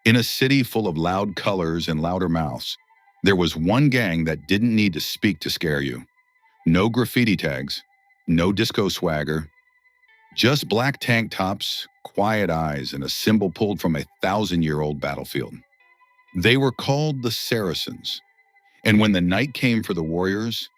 In a city full of loud colors and louder mouths, there was one gang that didn't need to speak to scare you. No graffiti tags, no disco swagger, just black tank tops, quiet eyes, and a symbol pulled from a 1,000-year-old battlefield. They were called the Saracens, and when the night came for the warriors,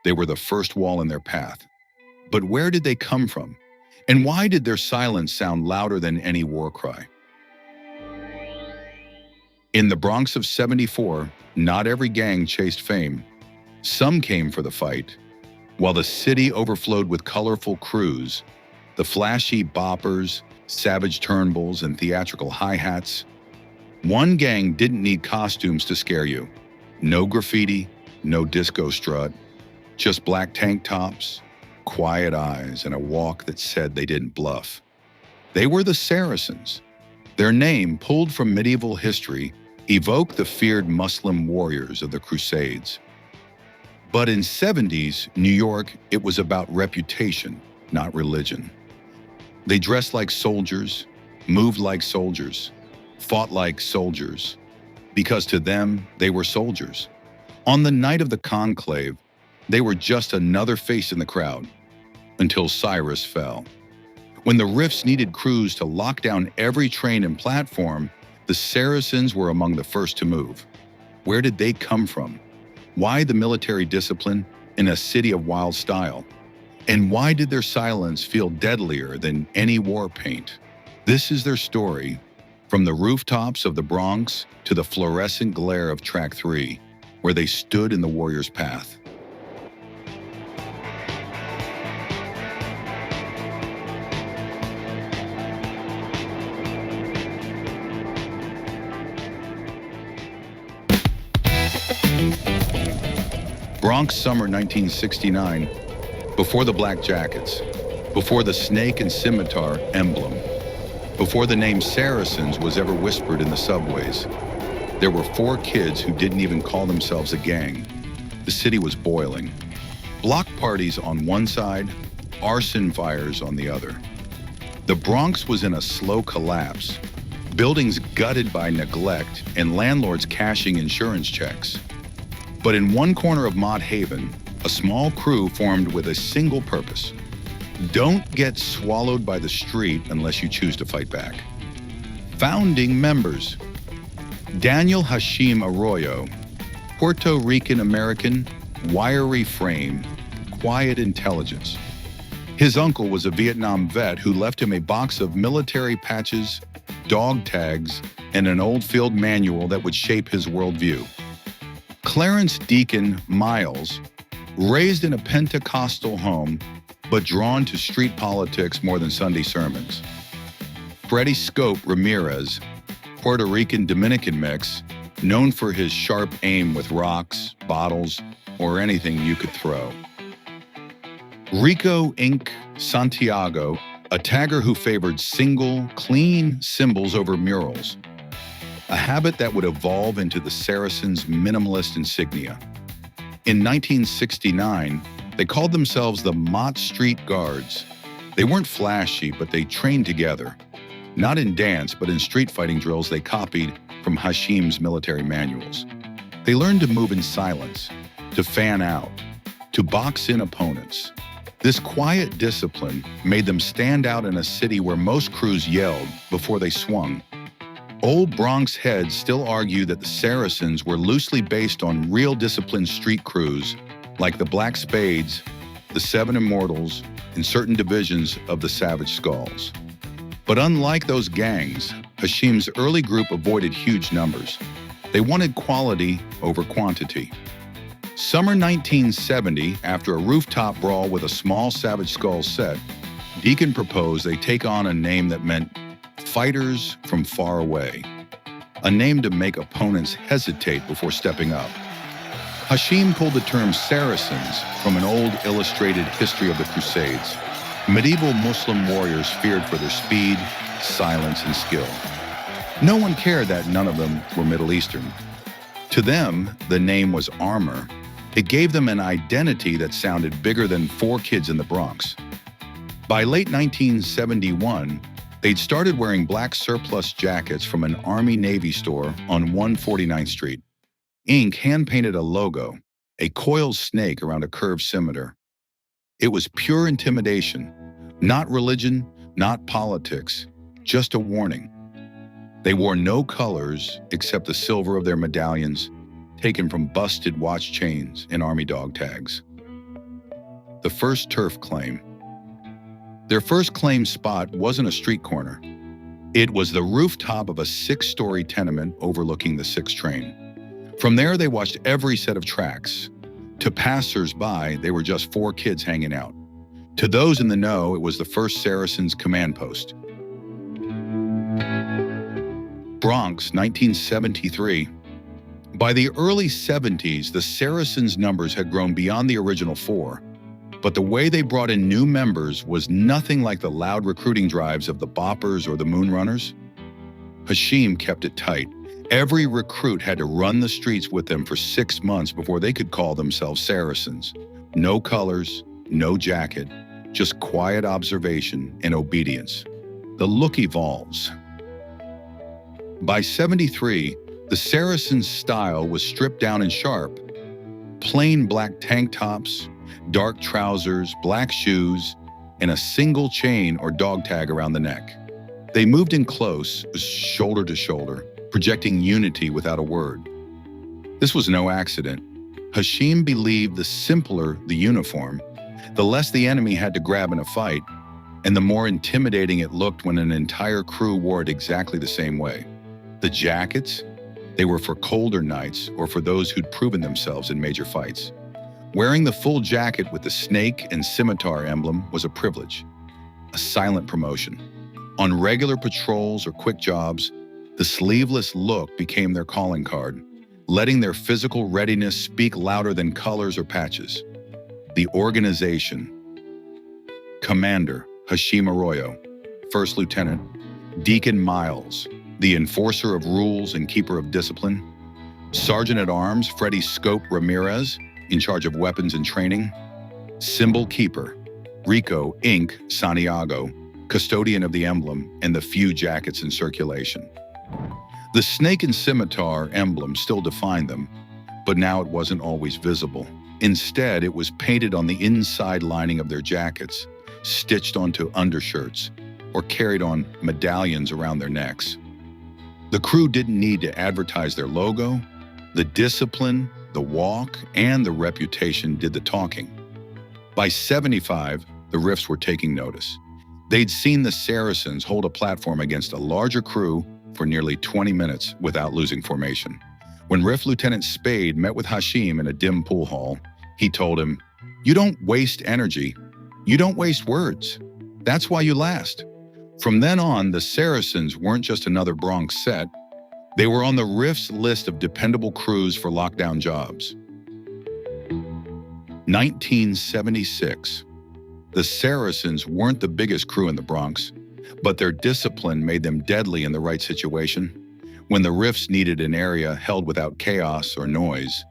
they were the first wall in their path. But where did they come from? And why did their silence sound louder than any war cry? In the Bronx of '74, not every gang chased fame. Some came for the fight. While the city overflowed with colorful crews, the flashy boppers, savage turnbulls, and theatrical hi-hats, one gang didn't need costumes to scare you. No graffiti, no disco strut, just black tank tops, quiet eyes, and a walk that said they didn't bluff. They were the Saracens. Their name, pulled from medieval history, evoked the feared Muslim warriors of the Crusades. But in '70s New York, it was about reputation, not religion. They dressed like soldiers, moved like soldiers, fought like soldiers, because to them, they were soldiers. On the night of the conclave, they were just another face in the crowd, until Cyrus fell. When the Riffs needed crews to lock down every train and platform, the Saracens were among the first to move. Where did they come from? Why the military discipline in a city of wild style? And why did their silence feel deadlier than any war paint? This is their story, from the rooftops of the Bronx to the fluorescent glare of Track 3, where they stood in the warrior's path. Bronx summer 1969, before the black jackets, before the snake-and-scimitar emblem, before the name Saracens was ever whispered in the subways, there were 4 kids who didn't even call themselves a gang. The city was boiling. Block parties on one side, arson fires on the other. The Bronx was in a slow collapse, buildings gutted by neglect and landlords cashing insurance checks. But in one corner of Mott Haven, a small crew formed with a single purpose: don't get swallowed by the street unless you choose to fight back. Founding members: Daniel Hashim Arroyo, Puerto Rican-American, wiry frame, quiet intelligence. His uncle was a Vietnam vet who left him a box of military patches, dog tags, and an old field manual that would shape his worldview. Clarence Deacon Miles, raised in a Pentecostal home, but drawn to street politics more than Sunday sermons. Freddie Scope Ramirez, Puerto Rican-Dominican mix, known for his sharp aim with rocks, bottles, or anything you could throw. Rico Inc. Santiago, a tagger who favored single, clean symbols over murals, a habit that would evolve into the Saracens' minimalist insignia. In 1969, they called themselves the Mott Street Guards. They weren't flashy, but they trained together. Not in dance, but in street fighting drills they copied from Hashim's military manuals. They learned to move in silence, to fan out, to box in opponents. This quiet discipline made them stand out in a city where most crews yelled before they swung. Old Bronx heads still argue that the Saracens were loosely based on real disciplined street crews like the Black Spades, the Seven Immortals, and certain divisions of the Savage Skulls. But unlike those gangs, Hashim's early group avoided huge numbers. They wanted quality over quantity. Summer 1970, after a rooftop brawl with a small Savage Skull set, Deacon proposed they take on a name that meant fighters from far away, a name to make opponents hesitate before stepping up. Hashim pulled the term Saracens from an old illustrated history of the Crusades. Medieval Muslim warriors feared for their speed, silence, and skill. No one cared that none of them were Middle Eastern. To them, the name was armor. It gave them an identity that sounded bigger than 4 kids in the Bronx. By late 1971, They'd started wearing black surplus jackets from an Army-Navy store on 149th Street. Ink hand-painted a logo, a coiled snake around a curved scimitar. It was pure intimidation, not religion, not politics, just a warning. They wore no colors except the silver of their medallions, taken from busted watch chains and army dog tags. The first turf claim. Their first claim spot wasn't a street corner. It was the rooftop of a 6-story tenement overlooking the 6 train. From there, they watched every set of tracks. To passers-by, they were just 4 kids hanging out. To those in the know, it was the first Saracens command post. Bronx, 1973. By the early 70s, the Saracens' numbers had grown beyond the original 4, but the way they brought in new members was nothing like the loud recruiting drives of the Boppers or the Moonrunners. Hashim kept it tight. Every recruit had to run the streets with them for 6 months before they could call themselves Saracens. No colors, no jacket, just quiet observation and obedience. The look evolves. By 73, the Saracens' style was stripped down and sharp. Plain black tank tops, dark trousers, black shoes, and a single chain or dog tag around the neck. They moved in close, shoulder to shoulder, projecting unity without a word. This was no accident. Hashim believed the simpler the uniform, the less the enemy had to grab in a fight, and the more intimidating it looked when an entire crew wore it exactly the same way. The jackets, they were for colder nights or for those who'd proven themselves in major fights. Wearing the full jacket with the snake and scimitar emblem was a privilege, a silent promotion. On regular patrols or quick jobs, the sleeveless look became their calling card, letting their physical readiness speak louder than colors or patches. The organization. Commander, Hashim Arroyo. First Lieutenant, Deacon Miles, the enforcer of rules and keeper of discipline. Sergeant-at-Arms, Freddie Scope Ramirez, in charge of weapons and training. Symbol Keeper, Rico Inc. Santiago, custodian of the emblem and the few jackets in circulation. The snake and scimitar emblem still defined them, but now it wasn't always visible. Instead, it was painted on the inside lining of their jackets, stitched onto undershirts, or carried on medallions around their necks. The crew didn't need to advertise their logo. The discipline, the walk, and the reputation did the talking. By 75, the Riffs were taking notice. They'd seen the Saracens hold a platform against a larger crew for nearly 20 minutes without losing formation. When Riff Lieutenant Spade met with Hashim in a dim pool hall, he told him, "You don't waste energy. You don't waste words. That's why you last." From then on, the Saracens weren't just another Bronx set. They were on the Riffs list of dependable crews for lockdown jobs. 1976. The Saracens weren't the biggest crew in the Bronx, but their discipline made them deadly in the right situation. When the Riffs needed an area held without chaos or noise,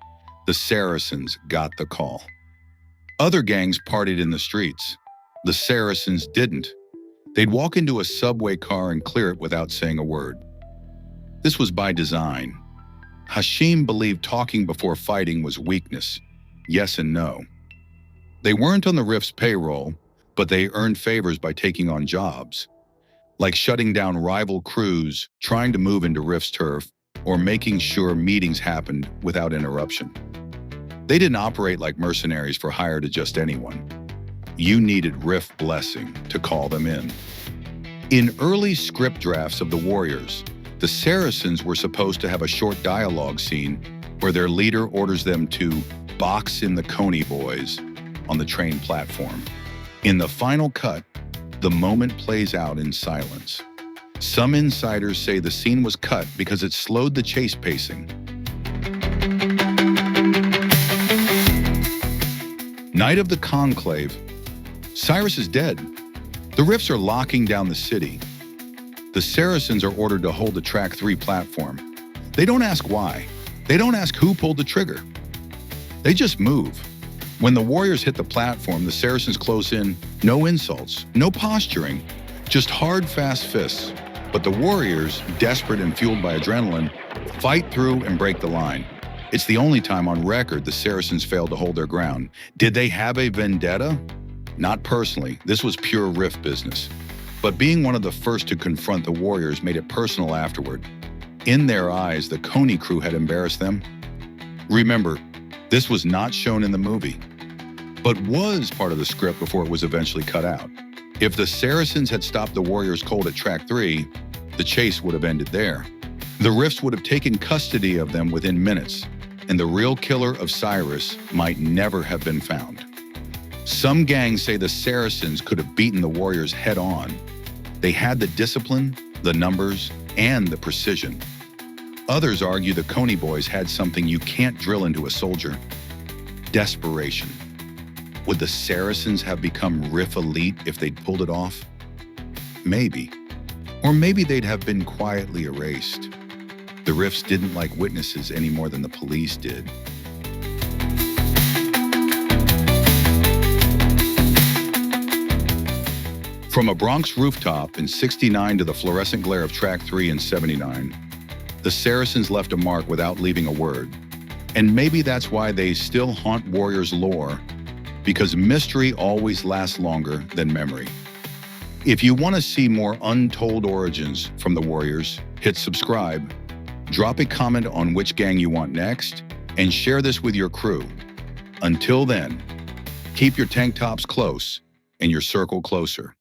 the Saracens got the call. Other gangs partied in the streets. The Saracens didn't. They'd walk into a subway car and clear it without saying a word. This was by design. Hashim believed talking before fighting was weakness. Yes and no. They weren't on the Riffs' payroll, but they earned favors by taking on jobs, like shutting down rival crews trying to move into Riffs' turf or making sure meetings happened without interruption. They didn't operate like mercenaries for hire to just anyone. You needed Riff blessing to call them in. In early script drafts of the Warriors, the Saracens were supposed to have a short dialogue scene where their leader orders them to box in the Coney boys on the train platform. In the final cut, the moment plays out in silence. Some insiders say the scene was cut because it slowed the chase pacing. Night of the conclave. Cyrus is dead. The Riffs are locking down the city. The Saracens are ordered to hold the Track 3 platform. They don't ask why. They don't ask who pulled the trigger. They just move. When the Warriors hit the platform, the Saracens close in. No insults, no posturing, Just hard, fast fists. But the warriors, desperate and fueled by adrenaline, fight through and break the line. It's the only time on record the Saracens failed to hold their ground. Did they have a vendetta? Not personally. This was pure Riff business. But being one of the first to confront the warriors made it personal afterward. In their eyes, the Coney crew had embarrassed them. Remember, this was not shown in the movie, but was part of the script before it was eventually cut out. If the Saracens had stopped the warriors cold at track 3, the chase would have ended there. The Riffs would have taken custody of them within minutes, and the real killer of Cyrus might never have been found. Some gangs say the Saracens could have beaten the warriors head on. They had the discipline, the numbers, and the precision. Others argue the Coney boys had something you can't drill into a soldier: desperation. Would the Saracens have become Riff elite if they'd pulled it off? Maybe. Or maybe they'd have been quietly erased. The Riffs didn't like witnesses any more than the police did. From a Bronx rooftop in '69 to the fluorescent glare of track 3 in '79, the Saracens left a mark without leaving a word. And maybe that's why they still haunt Warriors lore, because mystery always lasts longer than memory. If you want to see more untold origins from the Warriors, hit subscribe, drop a comment on which gang you want next, and share this with your crew. Until then, keep your tank tops close and your circle closer.